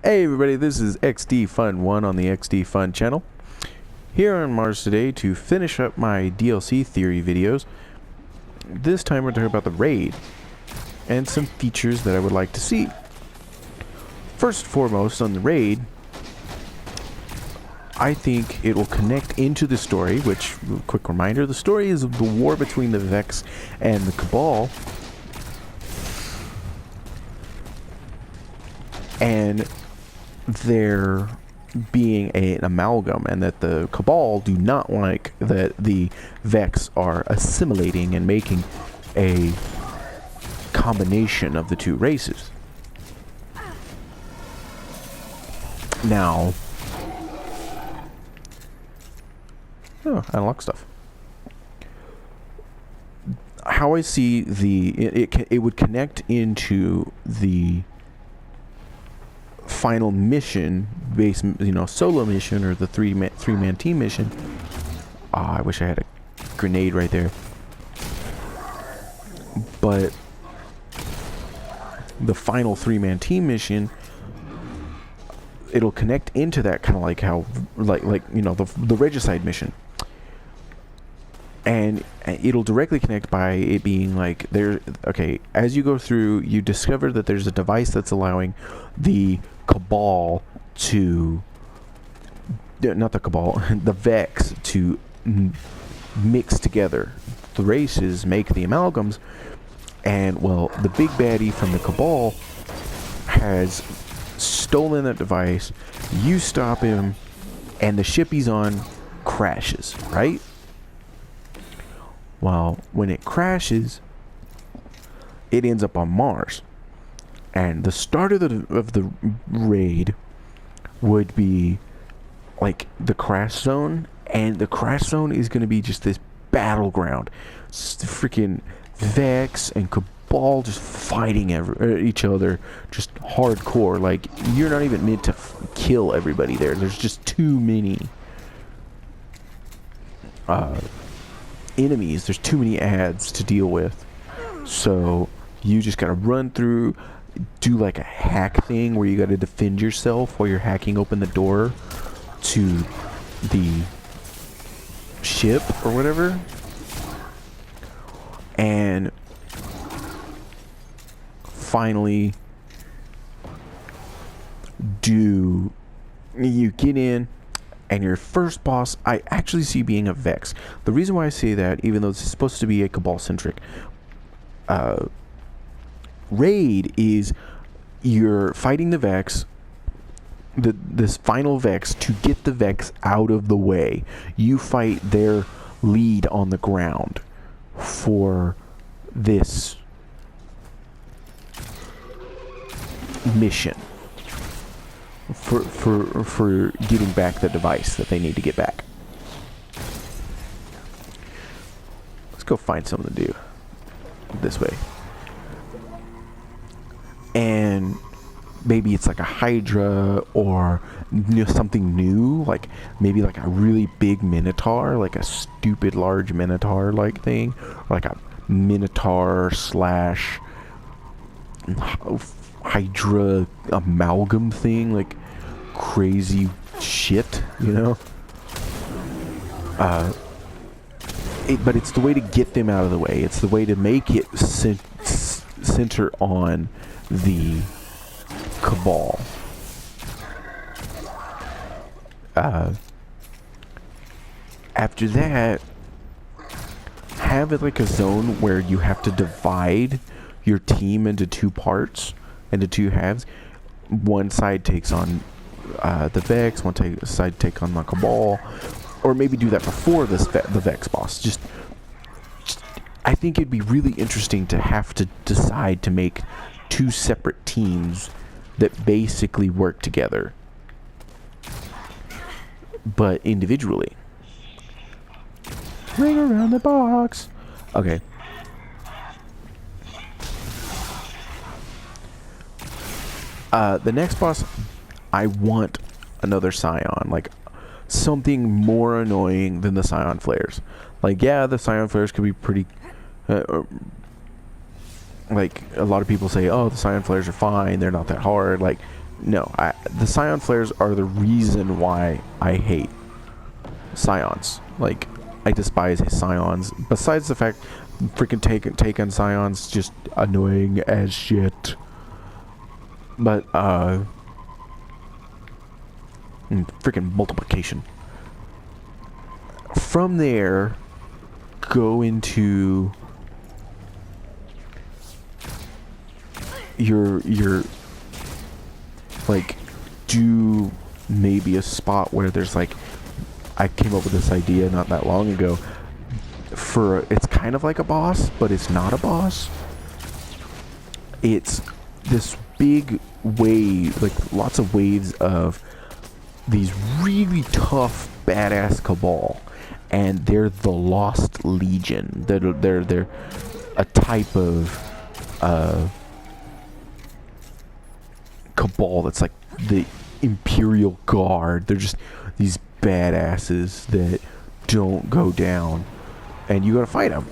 Hey everybody, this is XD Fun 1 on the XD Fun channel. Here on Mars today to finish up my DLC theory videos. This time we're talking about the raid and some features that I would like to see. First and foremost on the raid, I think it will connect into the story, which, quick reminder, the story is of the war between the Vex and the Cabal. And there being an amalgam, and that the Cabal do not like that the Vex are assimilating and making a combination of the two races. Now, I unlock stuff. How I see it would connect into the final mission based, solo mission, or the three-man team mission. I wish I had a grenade right there. But the final three-man team mission, it'll connect into that, kind of like how the regicide mission. And it'll directly connect by it being like, as you go through, you discover that there's a device that's allowing the Cabal to, not the Cabal, the Vex to mix together. The races make the amalgams, and, well, the big baddie from the Cabal has stolen that device. You stop him, and the ship he's on crashes, right? Well, when it crashes, it ends up on Mars. And the start of the raid would be like the crash zone, and the crash zone is going to be just this battleground. Freaking Vex and Cabal just fighting each other, just hardcore. Like, you're not even meant to kill everybody there. There's just too many enemies. There's too many ads to deal with. So you just gotta run through, do like a hack thing where you gotta defend yourself while you're hacking open the door to the ship or whatever. And finally you get in, and your first boss I actually see being a Vex. The reason why I say that, even though it's supposed to be a Cabal-centric raid, is you're fighting the Vex, this final Vex, to get the Vex out of the way. You fight their lead on the ground for this mission. For getting back the device that they need to get back. Let's go find something to do this way. And maybe it's like a Hydra, or something new, like maybe like a really big Minotaur, like a stupid large Minotaur like thing, or like a Minotaur slash Hydra amalgam thing, like crazy shit, but it's the way to get them out of the way. It's the way to make it center on the Cabal. After that, have it like a zone where you have to divide your team into two parts, into two halves. One side takes on the Vex, side take on the Cabal, or maybe do that before the Vex boss. Just I think it'd be really interesting to have to decide to make two separate teams that basically work together, but individually. Ring around the box. Okay. The next boss, I want another Scion, like something more annoying than the Scion flares. Like, yeah, the Scion flares could be pretty like, a lot of people say, oh, the Scion flares are fine, they're not that hard. Like, No, the Scion flares are the reason why I hate Scions. Like, I despise Scions. Besides the fact, freaking take on Scions just annoying as shit. But freaking multiplication. From there, go into your like, do maybe a spot where there's like, I came up with this idea not that long ago for, it's kind of like a boss, but it's not a boss. It's this big wave, like lots of waves of these really tough badass Cabal, and they're the Lost Legion. They're a type of Cabal that's like the Imperial Guard. They're just these badasses that don't go down, and you gotta fight them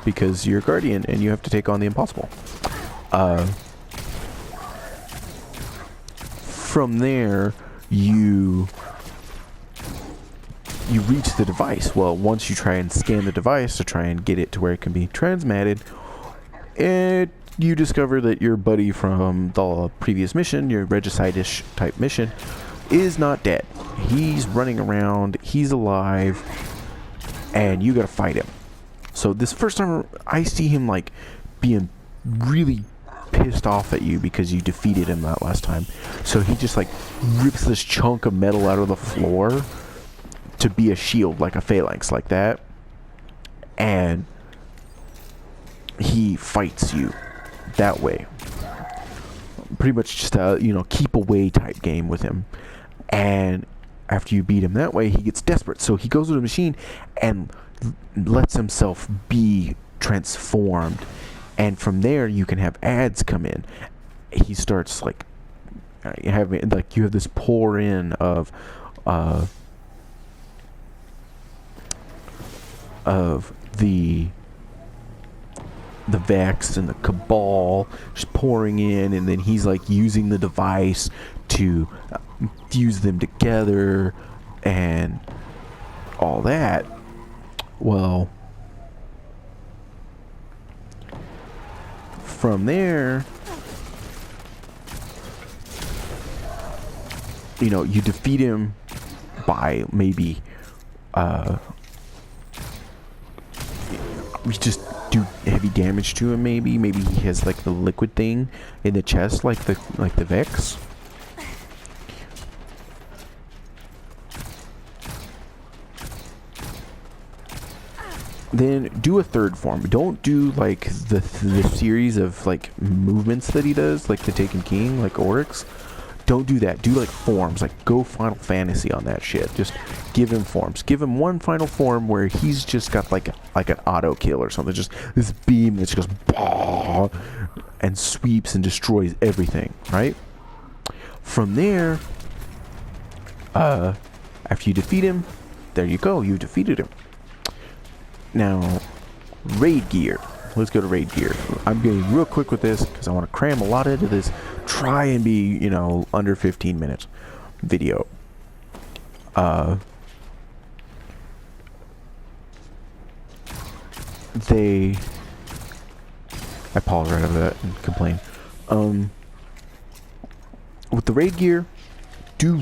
because you're a Guardian and you have to take on the impossible. From there, you reach the device. Well, once you try and scan the device to try and get it to where it can be transmatted, you discover that your buddy from the previous mission, your regicide-ish type mission, is not dead. He's running around, he's alive, and you gotta fight him. So this first time I see him like being really pissed off at you because you defeated him that last time. So he just like rips this chunk of metal out of the floor to be a shield, like a phalanx, like that, and he fights you that way. Pretty much just a, keep away type game with him. And after you beat him that way, he gets desperate, so he goes to the machine and lets himself be transformed, and from there you can have ads come in. He starts like you have this pour in of the Vex and the Cabal just pouring in, and then he's like using the device to fuse them together and all that. Well, from there, you defeat him by maybe we just do heavy damage to him. Maybe he has like the liquid thing in the chest, like the Vex. Then do a third form. Don't do like the series of like movements that he does, like the Taken King, like Oryx. Don't do that. Do like forms. Like go Final Fantasy on that shit. Just give him forms. Give him one final form where he's just got like an auto kill or something. Just this beam that just goes bah, and sweeps and destroys everything. Right? From there, after you defeat him, there you go. You defeated him. Now, raid gear. Let's go to raid gear. I'm getting real quick with this because I want to cram a lot into this. Try and be, under 15 minutes video. I pause right over that and complain. With the raid gear, do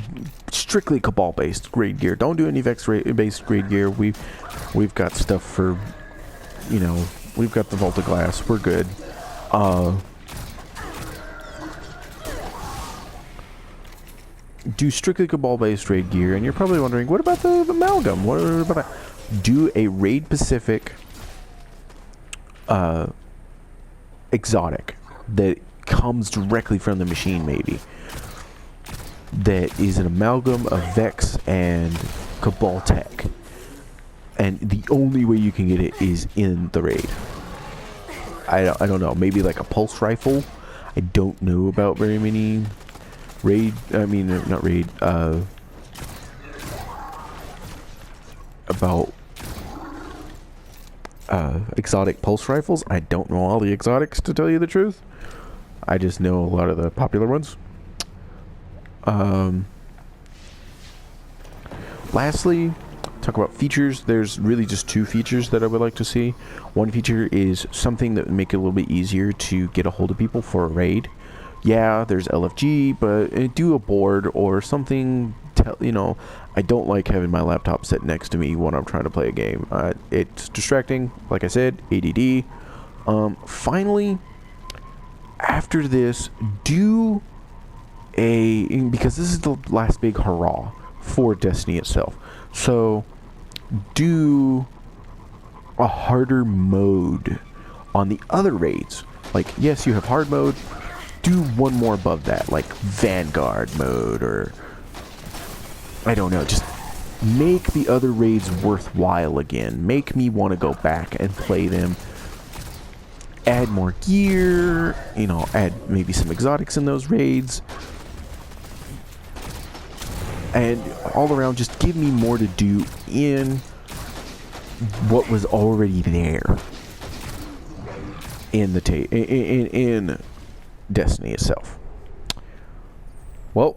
strictly Cabal based raid gear. Don't do any Vex based raid gear. We've got stuff for, we've got the Vault of Glass. We're good. Do strictly Cabal based raid gear, and you're probably wondering, what about the amalgam? What about that? Do a raid specific exotic that comes directly from the machine, maybe, that is an amalgam of Vex and Cabal tech, and the only way you can get it is in the raid. I don't know, maybe like a pulse rifle. I don't know about very many about exotic pulse rifles. I don't know all the exotics, to tell you the truth. I just know a lot of the popular ones. Lastly, talk about features. There's really just two features that I would like to see. One feature is something that would make it a little bit easier to get a hold of people for a raid. Yeah, there's LFG, but do a board or something. I don't like having my laptop sit next to me when I'm trying to play a game. It's distracting. Like I said, ADD. Finally, after this, do because this is the last big hurrah for Destiny itself. So, do a harder mode on the other raids. Like, yes, you have hard mode. Do one more above that, like Vanguard mode, or I don't know. Just make the other raids worthwhile again. Make me want to go back and play them. Add more gear, add maybe some exotics in those raids. And all around, just give me more to do in what was already there in the in Destiny itself. Well,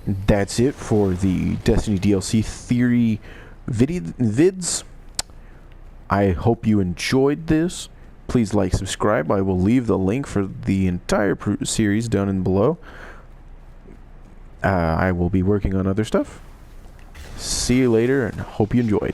that's it for the Destiny DLC theory vids. I hope you enjoyed this. Please like, subscribe. I will leave the link for the entire series down in below. I will be working on other stuff. See you later, and hope you enjoyed.